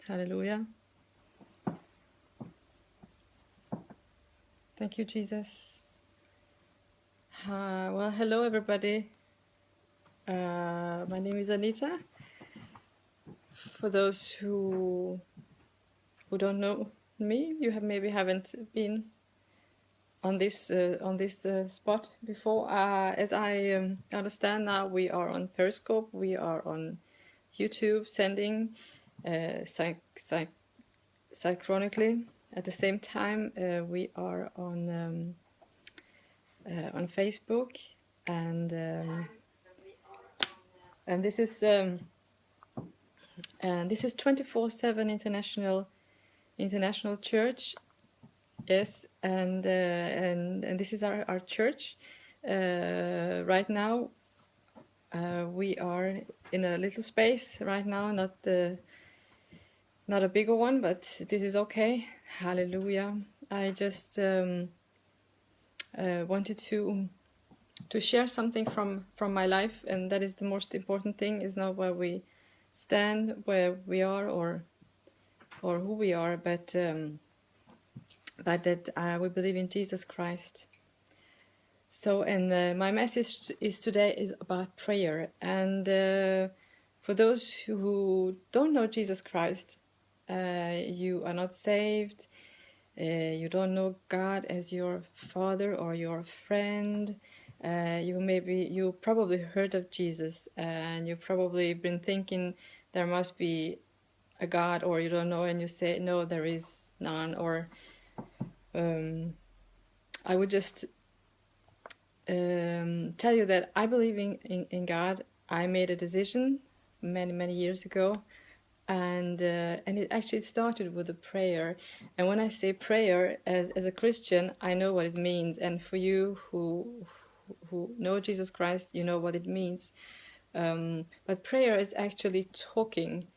Hallelujah. Thank you, Jesus. Well, hello, everybody. My name is Anita. For those who don't know me, you maybe haven't been on this spot before. As I understand now, we are on Periscope. We are on YouTube, sending synchronically. At the same time, we are on Facebook, and this is 24/7 international church. Yes, and this is our church. Right now, we are in a little space right now, not a bigger one, but this is okay. Hallelujah. I just wanted to share something from my life, and that is the most important thing. Is not where we stand, where we are, or who we are, but that we believe in Jesus Christ. So, and my message is today is about prayer. And for those who don't know Jesus Christ, you are not saved, you don't know God as your father or your friend. You probably heard of Jesus, and you've probably been thinking there must be a God, or you don't know, and you say no, there is none. Or I would just tell you that I believe in God. I made a decision many years ago, and it actually started with a prayer. And when I say prayer, as a Christian, I know what it means. And for you who know Jesus Christ, you know what it means. But prayer is actually talking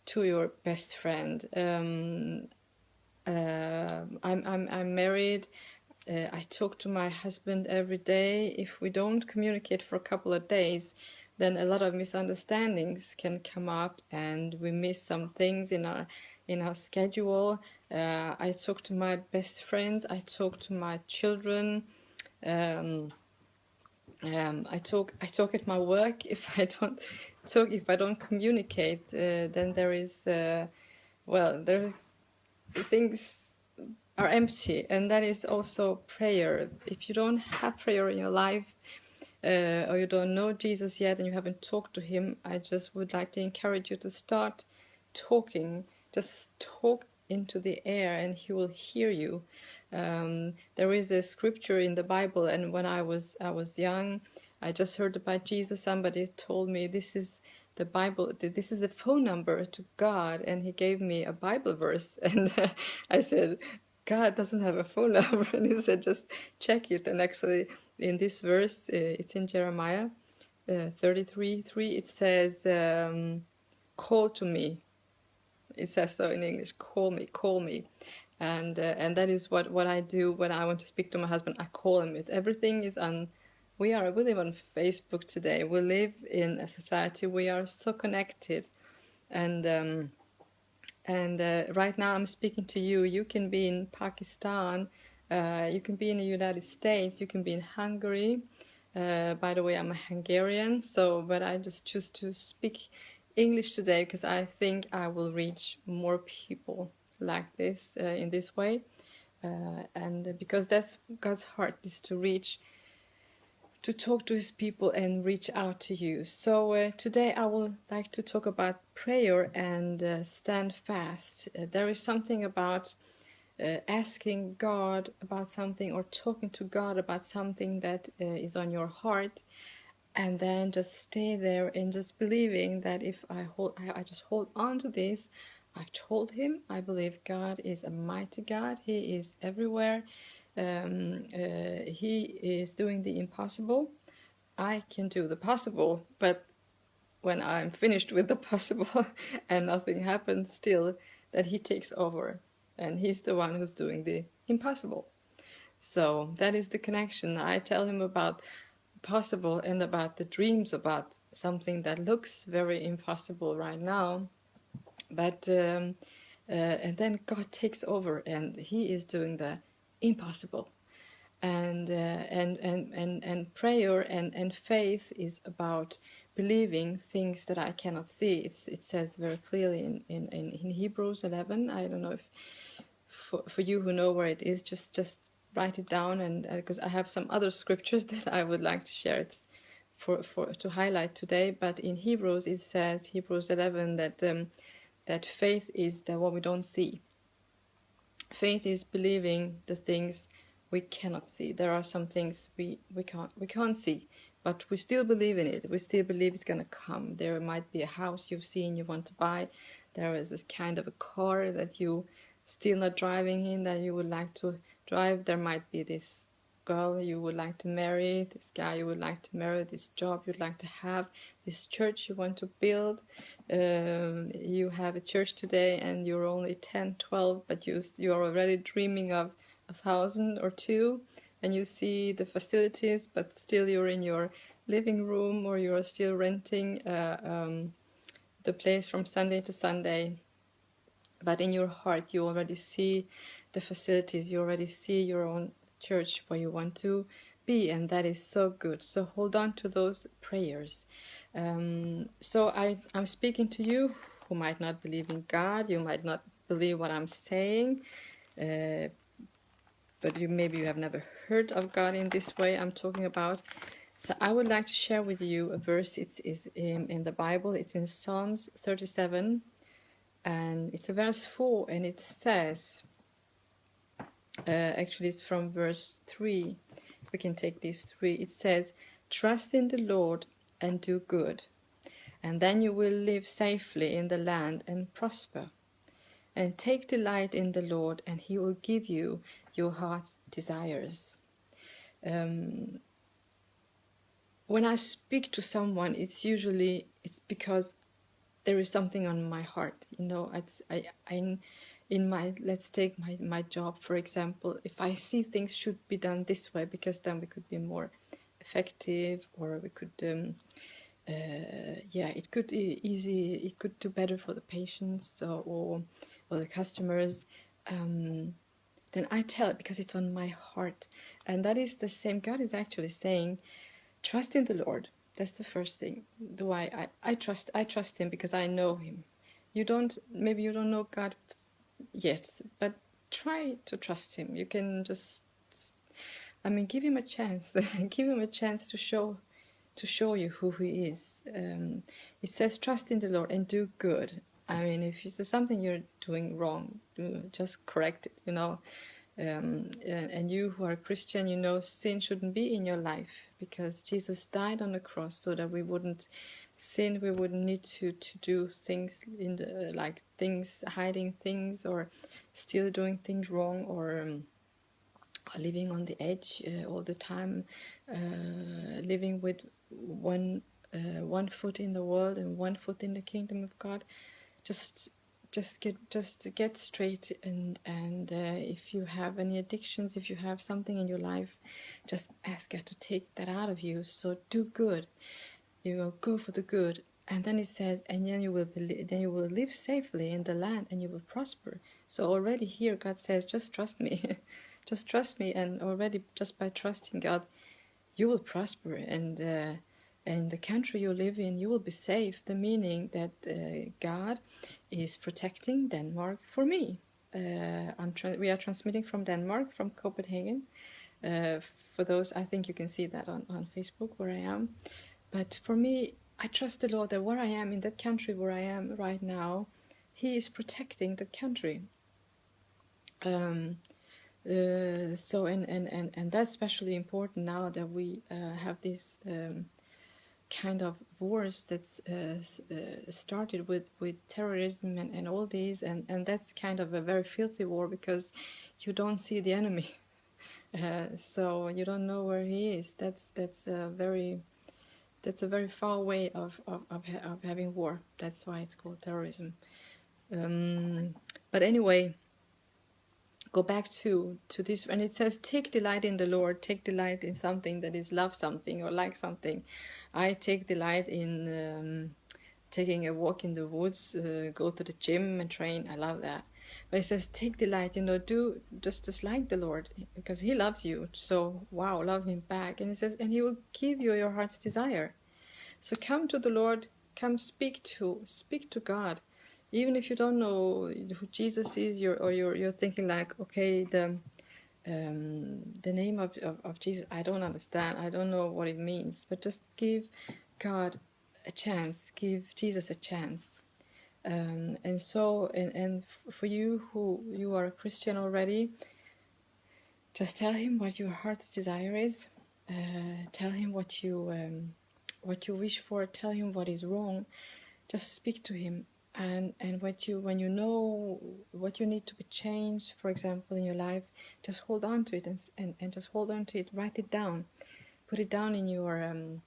to your best friend. I'm married. I talk to my husband every day. If we don't communicate for a couple of days, then a lot of misunderstandings can come up, and we miss some things in our schedule. I talk to my best friends. I talk to my children. I talk at my work. If I don't communicate, then there is things are empty, and that is also prayer. If you don't have prayer in your life, or you don't know Jesus yet and you haven't talked to him, I just would like to encourage you to start talking. Just talk into the air and he will hear you. There is a scripture in the Bible, and when I was young, I just heard about Jesus. Somebody told me this is the Bible, this is a phone number to God, and he gave me a Bible verse, and I said, God doesn't have a phone number, and he said, just check it. And actually, in this verse, it's in Jeremiah 33:3. It says, "Call to me." It says so in English. Call me, and that is what I do when I want to speak to my husband. I call him. Everything is on. We live on Facebook today. We live in a society. We are so connected, and right now I'm speaking to you. You can be in Pakistan, you can be in the United States, you can be in Hungary. By the way, I'm a Hungarian, but I just choose to speak English today because I think I will reach more people like this in this way, and because that's God's heart, is to talk to his people and reach out to you. So today I would like to talk about prayer and stand fast. There is something about asking God about something, or talking to God about something that is on your heart, and then just stay there and just believing that if I just hold on to this. I've told him I believe God is a mighty God. He is everywhere. He is doing the impossible. I can do the possible, but when I'm finished with the possible and nothing happens still, that he takes over, and he's the one who's doing the impossible. So that is the connection. I tell him about possible and about the dreams, about something that looks very impossible right now. But and then God takes over, and He is doing the impossible. And prayer and faith is about believing things that I cannot see. It says very clearly in Hebrews 11. I don't know if for you who know where it is, just write it down, and because I have some other scriptures that I would like to share. It's for to highlight today. But in Hebrews it says, Hebrews 11, that that faith is the what we don't see. Faith is believing the things we cannot see. There are some things we can't see, but we still believe in it. We still believe it's gonna come. There might be a house you've seen you want to buy. There is this kind of a car that you still not driving in that you would like to drive. There might be this girl you would like to marry, this guy you would like to marry, this job you'd like to have, this church you want to build. You have a church today and you're only 10, 12, but you're already dreaming of 1,000 or two, and you see the facilities, but still you're in your living room, or you're still renting the place from Sunday to Sunday. But in your heart you already see the facilities, you already see your own church where you want to be, and that is so good. So hold on to those prayers. So I'm speaking to you who might not believe in God. You might not believe what I'm saying, but maybe you have never heard of God in this way I'm talking about. So I would like to share with you a verse. It's in the Bible. It's in Psalms 37, and it's a verse 4, and it says, actually it's from verse 3. We can take these 3. It says, "Trust in the Lord and do good, and then you will live safely in the land and prosper. And take delight in the Lord, and He will give you your heart's desires." When I speak to someone, it's because there is something on my heart. In my, let's take my job for example. If I see things should be done this way, because then we could be more effective, or we could it could it could do better for the patients, or the customers. Then I tell it because it's on my heart, and that is the same. God is actually saying, trust in the Lord. That's the first thing. I trust Him because I know Him. Maybe you don't know God yet, but try to trust Him. You can just, give Him a chance. Give Him a chance to show you who He is. It says, trust in the Lord and do good. If there's something you're doing wrong, just correct it, and you who are Christian, sin shouldn't be in your life, because Jesus died on the cross so that we wouldn't sin. We wouldn't need to do things like things, hiding things, or still doing things wrong, or living on the edge all the time, living with one foot in the world and one foot in the kingdom of God. Just get straight, and if you have any addictions, if you have something in your life, just ask God to take that out of you. So do good. Go for the good. And then it says, and then you will live safely in the land, and you will prosper. So already here God says, just trust me. Just trust me, and already just by trusting God, you will prosper, and the country you live in, you will be safe. The meaning that God is protecting Denmark for me. We are transmitting from Denmark, from Copenhagen. For those, I think you can see that on Facebook where I am. But for me, I trust the Lord that where I am, in that country where I am right now, He is protecting the country. So and that's especially important now that we have this kind of wars that's started with terrorism and all these, and that's kind of a very filthy war, because you don't see the enemy. So you don't know where he is. That's a very far way of having war. That's why it's called terrorism. But anyway, go back to this, and it says, take delight in the Lord. Take delight in something that is love something or like something. I take delight in taking a walk in the woods, go to the gym and train. I love that. But it says, take delight, do just like the Lord, because He loves you. So, wow, love Him back. And it says, and He will give you your heart's desire. So come to the Lord, come speak to God. Even if you don't know who Jesus is, you're thinking like, okay, the name of Jesus, I don't understand. I don't know what it means. But just give God a chance. Give Jesus a chance. And for you who you are a Christian already, just tell Him what your heart's desire is. Tell Him what you wish for. Tell Him what is wrong. Just speak to Him. And when you know what you need to be changed, for example, in your life, just hold on to it and just hold on to it. Write it down. Put it down in your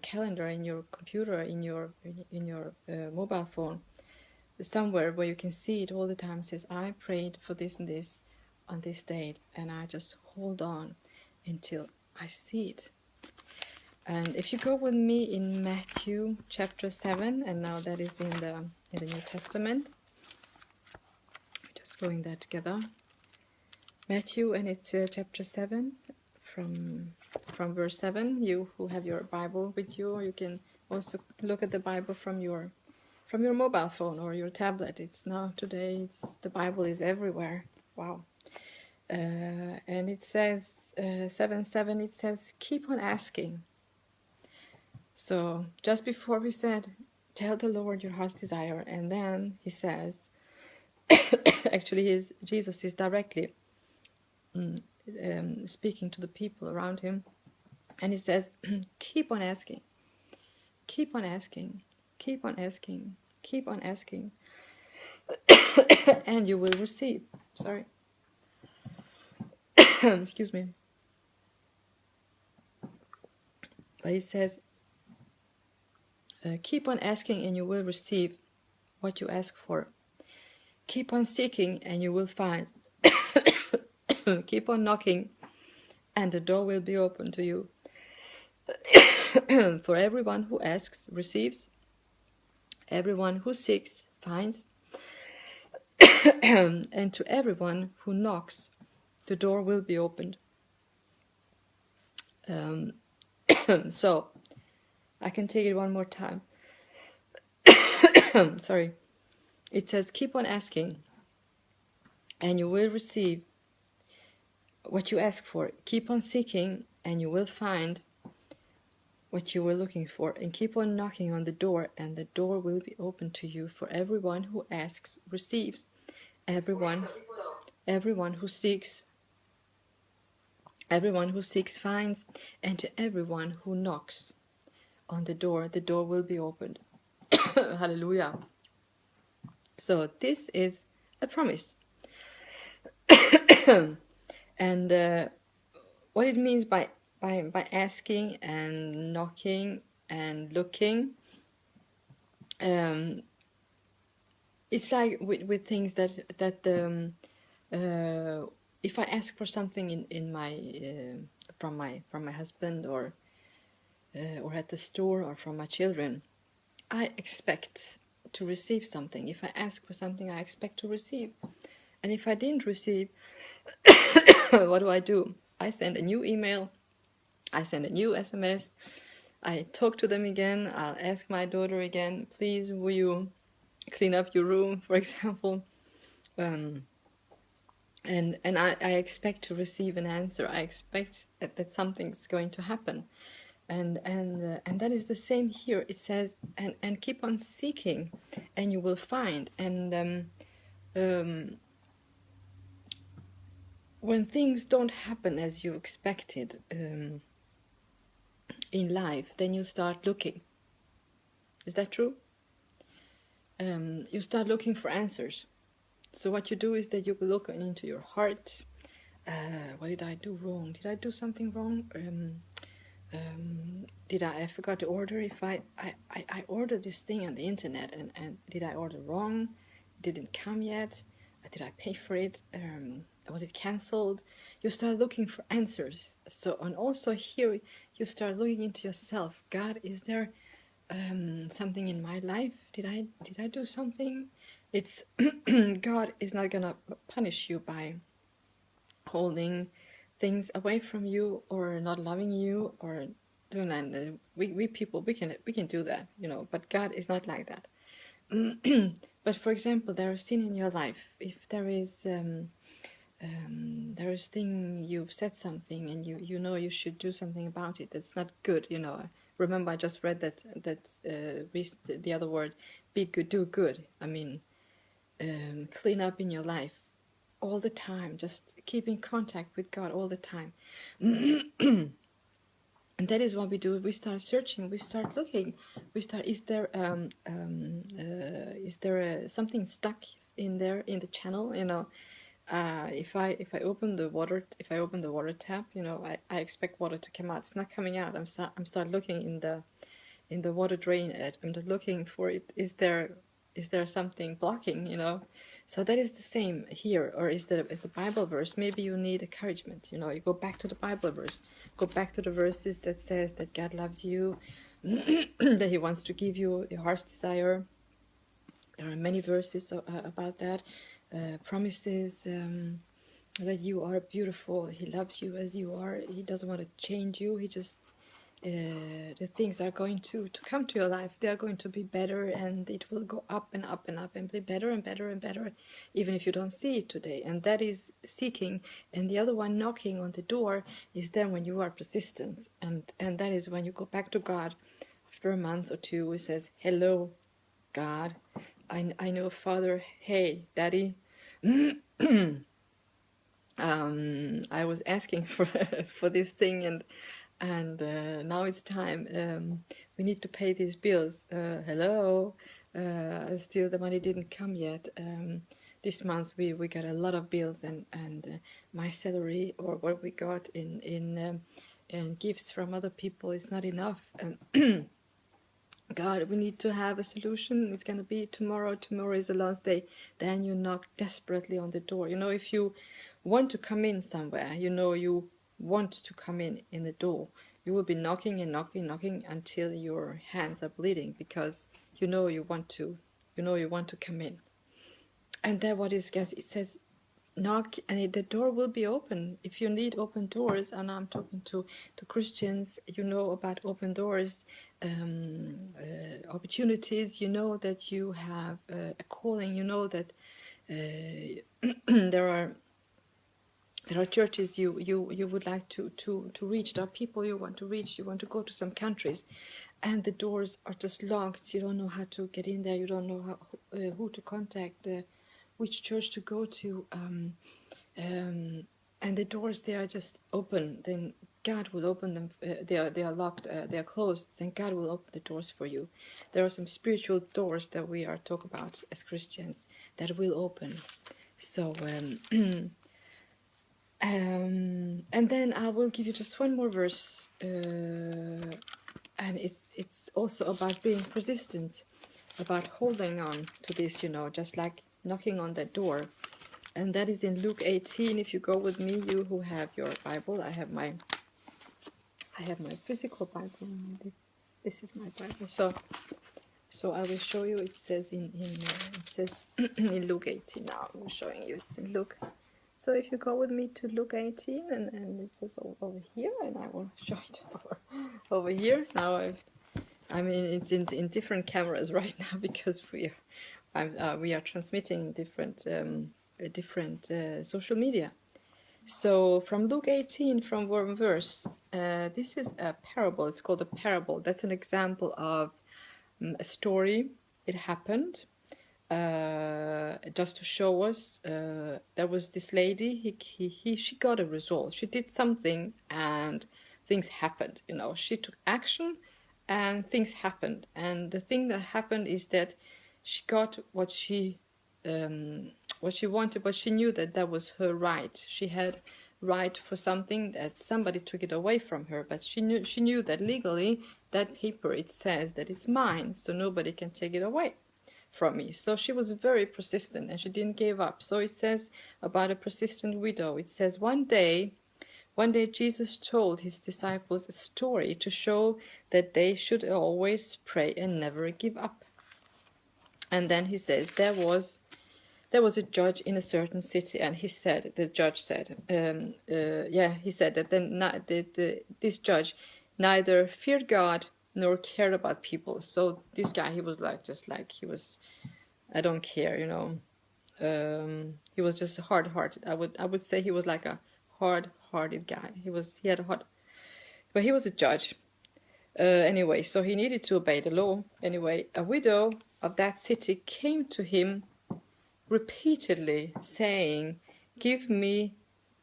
calendar, in your computer, in your mobile phone, somewhere where you can see it all the time. It says, I prayed for this and this on this date, and I just hold on until I see it. And if you go with me in Matthew chapter 7, and now that is in the New Testament, just going there together. Matthew, and it's chapter 7 from verse 7. You who have your Bible with you, you can also look at the Bible from your mobile phone or your tablet. It's now today. The Bible is everywhere. Wow. And it says 7:7. It says, keep on asking. So just before we said, tell the Lord your heart's desire, and then He says, actually, Jesus is directly speaking to the people around Him, and He says, keep on asking, keep on asking, keep on asking, keep on asking, and you will receive. Sorry. Excuse me. But He says, keep on asking and you will receive what you ask for. Keep on seeking and you will find. Keep on knocking and the door will be open to you. For everyone who asks receives, everyone who seeks finds, and to everyone who knocks the door will be opened. So I can take it one more time. Sorry. It says, keep on asking and you will receive what you ask for. Keep on seeking and you will find what you were looking for. And keep on knocking on the door and the door will be open to you. For everyone who asks receives. Everyone who seeks finds. And to everyone who knocks on the door will be opened. Hallelujah. So this is a promise. And what it means by asking and knocking and looking, it's like with things that if I ask for something in my from my husband or at the store or from my children, I expect to receive something. If I ask for something, I expect to receive. And if I didn't receive, what do? I send a new email. I send a new SMS. I talk to them again. I'll ask my daughter again, please, will you clean up your room, for example. And I expect to receive an answer. I expect that something's going to happen. And that is the same here. It says, and keep on seeking, and you will find. And when things don't happen as you expected in life, then you start looking. Is that true? You start looking for answers. So what you do is that you look into your heart. What did I do wrong? Did I do something wrong? I forgot to order. If I ordered this thing on the internet, and did I order wrong? It didn't come yet. Did I pay for it? Was it cancelled? You start looking for answers. So, and also here you start looking into yourself. God, is there something in my life. Did I do something? It's God is not gonna punish you by holding things away from you or not loving you or doing that. We people we can do that, but God is not like that. But for example, there is sin in your life. If there is thing you've said something and you know you should do something about it. It's not good. Remember, I just read the other word, be good, do good. I mean, clean up in your life all the time. Just keep in contact with God all the time. And that is what we do. We start searching. We start looking. Is there something stuck in there in the channel? If I open the water, tap, I expect water to come out. It's not coming out. I'm start looking in the water drain. I'm just looking for it. Is there something blocking? So that is the same here. Or is the Bible verse? Maybe you need encouragement. You go back to the Bible verse. Go back to the verses that says that God loves you, that He wants to give you your heart's desire. There are many verses about that. Promises that you are beautiful. He loves you as you are. He doesn't want to change you. He just the things are going to come to your life. They are going to be better, and it will go up and up and up and be better and better and better, even if you don't see it today. And that is seeking. And the other one, knocking on the door, is then when you are persistent, and that is when you go back to God after a month or two. He says, "Hello, God. I know, Father. Hey, Daddy." I was asking for this thing, and now it's time. We need to pay these bills. Hello. Still the money didn't come yet. This month we got a lot of bills, and my salary or what we got in gifts from other people is not enough. And God, we need to have a solution. It's going to be tomorrow. Tomorrow is the last day. Then you knock desperately on the door. If you want to come in somewhere, you want to come in the door, you will be knocking and knocking, knocking until your hands are bleeding, because you want to come in. And then what is, guys, it says, knock and the door will be open. If you need open doors, and I'm talking to Christians, about open doors, opportunities, that you have a calling, that there are churches you would like to reach. There are people you want to reach. You want to go to some countries, and the doors are just locked. You don't know how to get in there. You don't know who to contact, which church to go to, and the doors, they are just open. Then God will open them. They are locked. They are closed. Then God will open the doors for you. There are some spiritual doors that we are talking about as Christians that will open. So. And then I will give you just one more verse, and it's also about being persistent, about holding on to this, just like knocking on that door. And that is in Luke 18. If you go with me, you who have your Bible, I have my physical Bible. This is my Bible. So I will show you. It says in Luke 18. Now I'm showing you. It's in Luke. So if you go with me to Luke 18, and it says over here, and I will show it over here. Now I mean it's in different cameras right now, because we are transmitting different social media. So from Luke 18, from one verse, this is a parable. It's called a parable. That's an example of a story. It happened. Just to show us, there was this lady. She got a result. She did something, and things happened. She took action, and things happened. And the thing that happened is that she got what she wanted, but she knew that was her right. She had right for something that somebody took it away from her, but she knew that legally, that paper, it says that it's mine, so nobody can take it away from me. So she was very persistent, and she didn't give up. So it says about a persistent widow. It says, one day One day Jesus told his disciples a story to show that they should always pray and never give up. And then he says, there was a judge in a certain city, and the judge said, he said that this judge neither feared God nor cared about people. So this guy, he was I don't care, he was just hard-hearted. I would say he was like a hard-hearted guy. He had a hard, but he was a judge. Anyway, so he needed to obey the law. Anyway, a widow of that city came to him repeatedly saying, "Give me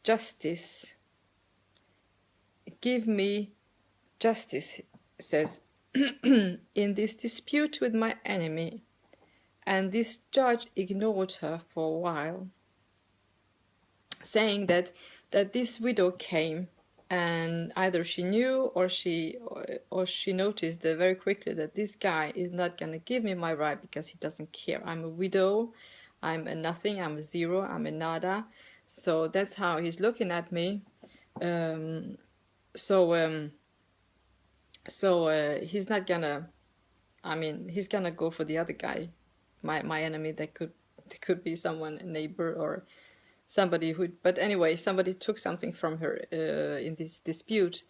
justice. Give me justice," says, "in this dispute with my enemy." And this judge ignored her for a while, saying that this widow came, and either she knew or she noticed very quickly that this guy is not going to give me my right because he doesn't care. I'm a widow, I'm a nothing, I'm a zero, I'm a nada. So that's how he's looking at me. So he's not gonna, he's gonna go for the other guy, my enemy. That could be someone, a neighbor or somebody who, but anyway, somebody took something from her in this dispute,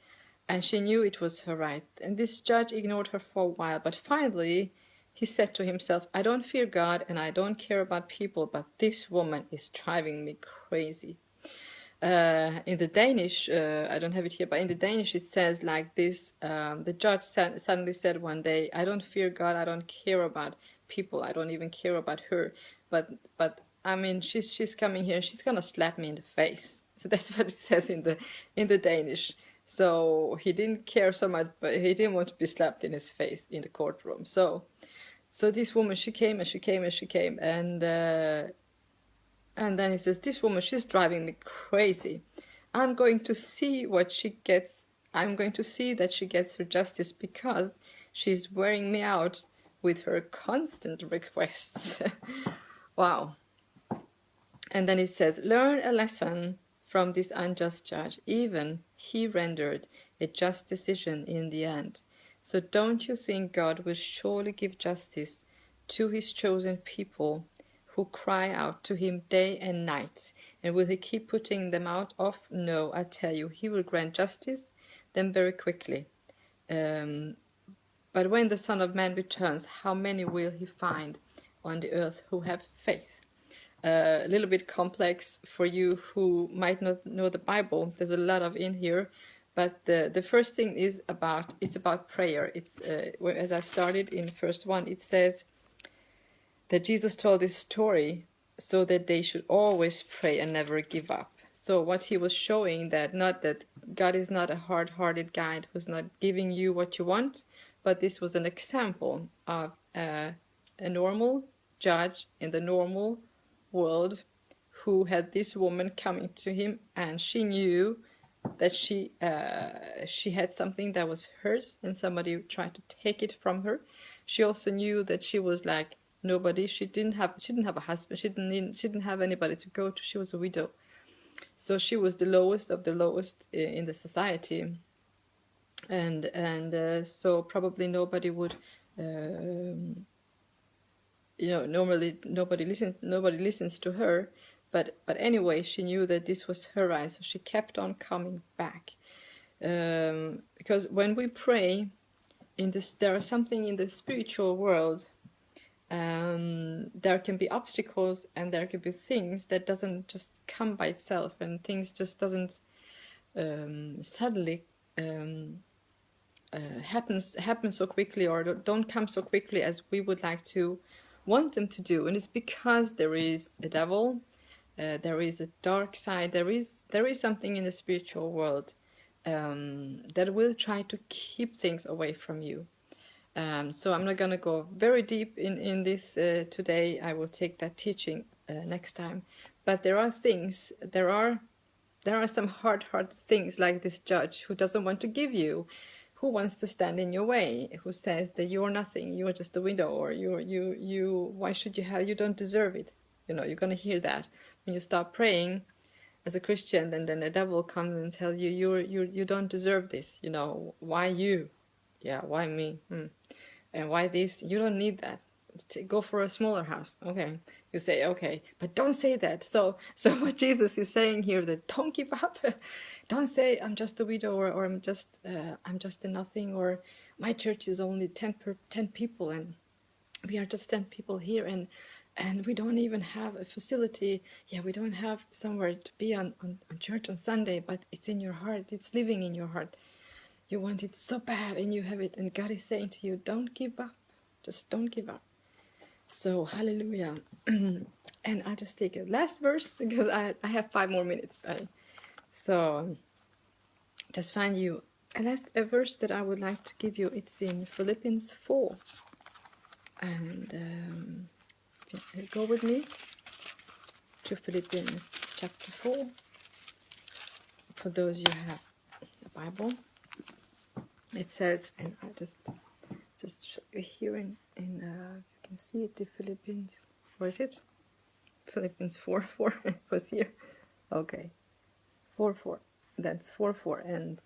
and she knew it was her right. And this judge ignored her for a while, but finally he said to himself, "I don't fear God and I don't care about people, but this woman is driving me crazy." In the Danish, I don't have it here, but in the Danish it says like this, the judge suddenly said one day, "I don't fear God, I don't care about people, I don't even care about her, but she's coming here and she's gonna slap me in the face." So that's what it says in the Danish. So he didn't care so much, but he didn't want to be slapped in his face in the courtroom. So this woman, she came and she came and she came, and then he says, "This woman, she's driving me crazy. I'm going to see what she gets. I'm going to see that she gets her justice because she's wearing me out with her constant requests." Wow. And then it says, "Learn a lesson from this unjust judge. Even he rendered a just decision in the end. So don't you think God will surely give justice to his chosen people who cry out to him day and night? And will he keep putting them out of? No, I tell you, he will grant justice them very quickly. But when the Son of Man returns, how many will he find on the earth who have faith?" A little bit complex for you who might not know the Bible. There's a lot of in here, but the first thing is about prayer. It's as I started in the first one, it says that Jesus told this story so that they should always pray and never give up. So what he was showing, that not that God is not a hard-hearted guy who's not giving you what you want, but this was an example of a normal judge in the normal world who had this woman coming to him, and she knew that she had something that was hers and somebody tried to take it from her. She also knew that she was like nobody. She didn't have a husband. She didn't have anybody to go to. She was a widow, so she was the lowest of the lowest in the society, and so probably nobody would normally nobody listens to her, but anyway, she knew that this was her right, so she kept on coming back, because when we pray there is something in the spiritual world. There can be obstacles and there can be things that doesn't just come by itself, and things just doesn't suddenly happen so quickly, or don't come so quickly as we would like to want them to do. And it's because there is a devil, there is a dark side, there is something in the spiritual world that will try to keep things away from you. So I'm not going to go very deep in this today. I will take that teaching next time. But there are some hard things, like this judge who doesn't want to give you, who wants to stand in your way, who says that you're nothing, you're just a widow, or why should you don't deserve it. You're going to hear that when you start praying. as a Christian, then the devil comes and tells you you don't deserve this. You know, why you? Yeah, why me? And why this? You don't need that. Go for a smaller house. Okay, you say okay, but don't say that. So what Jesus is saying here, that don't give up. Don't say I'm just a widow, or I'm just a nothing, or my church is only 10 people, and we are just 10 people here, and we don't even have a facility. Yeah, we don't have somewhere to be on church on Sunday, but it's in your heart. It's living in your heart. You want it so bad, and you have it, and God is saying to you, don't give up. Just don't give up. So hallelujah. And I just take a last verse, because I have 5 more minutes. So just find you a verse that I would like to give you. It's in Philippians 4. And go with me to Philippians chapter 4. For those you have the Bible, it says, and I just show you here you can see it, the Philippians. Where is it? Philippians 4:4. It was here. Okay, 4:4. That's 4:4, and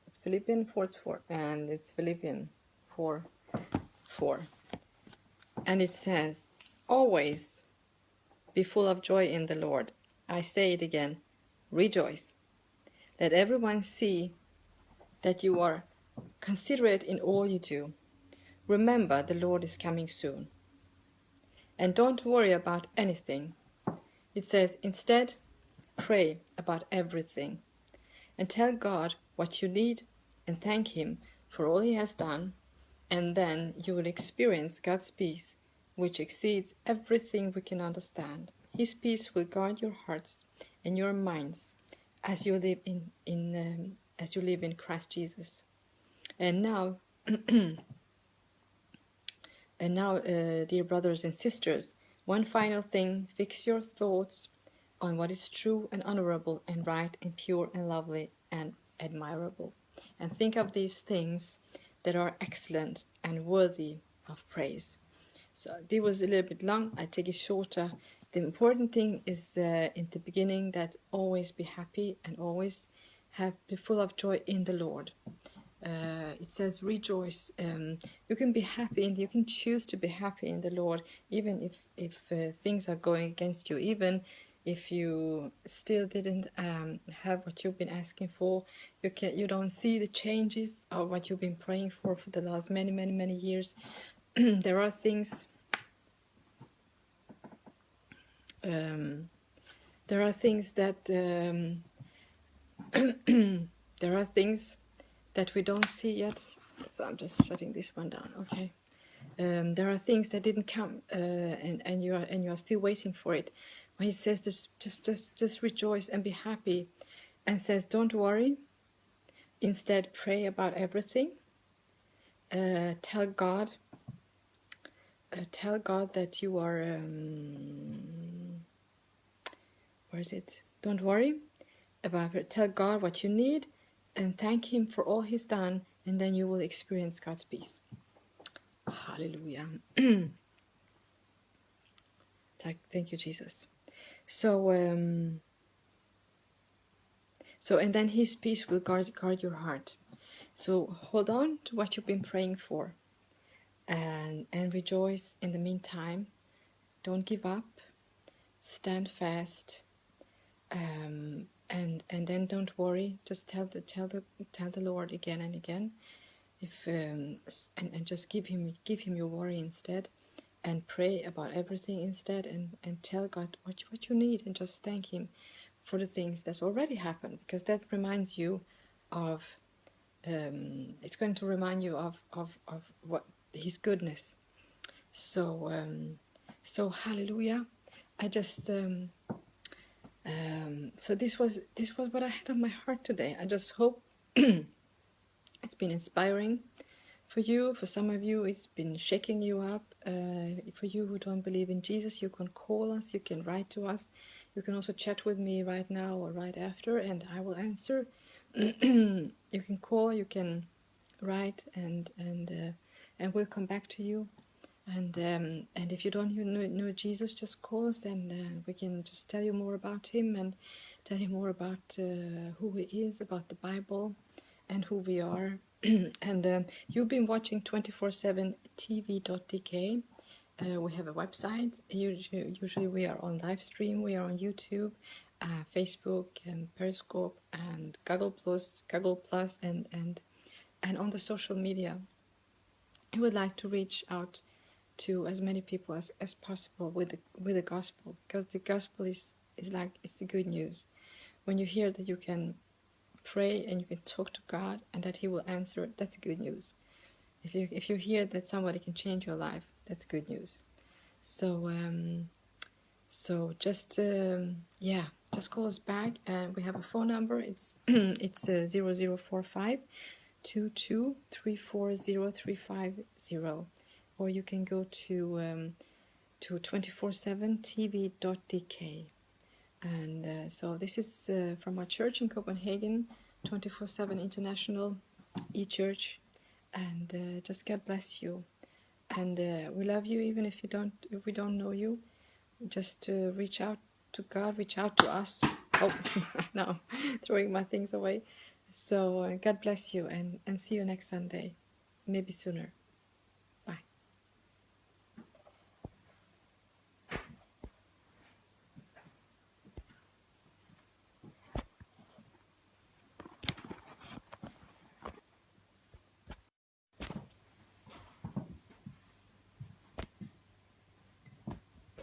it's Philippians 4:4, and it's Philippians 4:4, and it says, "Always be full of joy in the Lord. I say it again, rejoice. Let everyone see that you are considerate in all you do. Remember, the Lord is coming soon. And don't worry about anything." It says, instead, pray about everything. And tell God what you need and thank Him for all He has done. And then you will experience God's peace, which exceeds everything we can understand. His peace will guard your hearts and your minds as you live in Christ Jesus. And now, dear brothers and sisters, one final thing: fix your thoughts on what is true and honorable and right and pure and lovely and admirable. And think of these things that are excellent and worthy of praise. So this was a little bit long. I take it shorter. The important thing is in the beginning, that always be happy and always be full of joy in the Lord. It says rejoice. You can be happy, and you can choose to be happy in the Lord, even if things are going against you, even if you still didn't have what you've been asking for. You don't see the changes of what you've been praying for the last many years. There are things. There are things that there are things that we don't see yet. So I'm just shutting this one down. Okay. There are things that didn't come, and you are still waiting for it. When He says, just rejoice and be happy, and says, don't worry. Instead, pray about everything. Tell God that you are. Where is it? Don't worry about it. Tell God what you need, and thank Him for all He's done, and then you will experience God's peace. Hallelujah. Thank you, Jesus. So and then His peace will guard your heart. So hold on to what you've been praying for, and rejoice in the meantime. Don't give up. Stand fast. And then don't worry. Just tell the Lord again and again. And just give him your worry instead, and pray about everything instead, and tell God what you need, and just thank Him for the things that's already happened, because that reminds you of it's going to remind you of what His goodness. So hallelujah. I just so this was what I had on my heart today. I just hope it's been inspiring for you. For some of you, it's been shaking you up. For you who don't believe in Jesus, you can call us, you can write to us, you can also chat with me right now or right after, and I will answer. You can call, you can write, and we'll come back to you. And if you don't know Jesus, just call us, and we can just tell you more about Him, and tell him more about who he is, about the Bible, and who we are. And you've been watching 247tv.dk. We have a website. Usually we are on live stream. We are on YouTube, Facebook, and Periscope, and Google Plus, and on the social media. I would like to reach out to as many people as possible with the gospel, because the gospel is like, it's the good news. When you hear that you can pray and you can talk to God and that He will answer, that's good news. If you hear that somebody can change your life, that's good news. So just just call us back, and we have a phone number. It's it's 0045 22340 or you can go to 247tv.dk. And so this is from our church in Copenhagen, 24/7 International e-church, and just God bless you. And we love you, even if we don't know you. Just reach out to God, reach out to us. Oh, now I'm throwing my things away. So God bless you, and see you next Sunday, maybe sooner.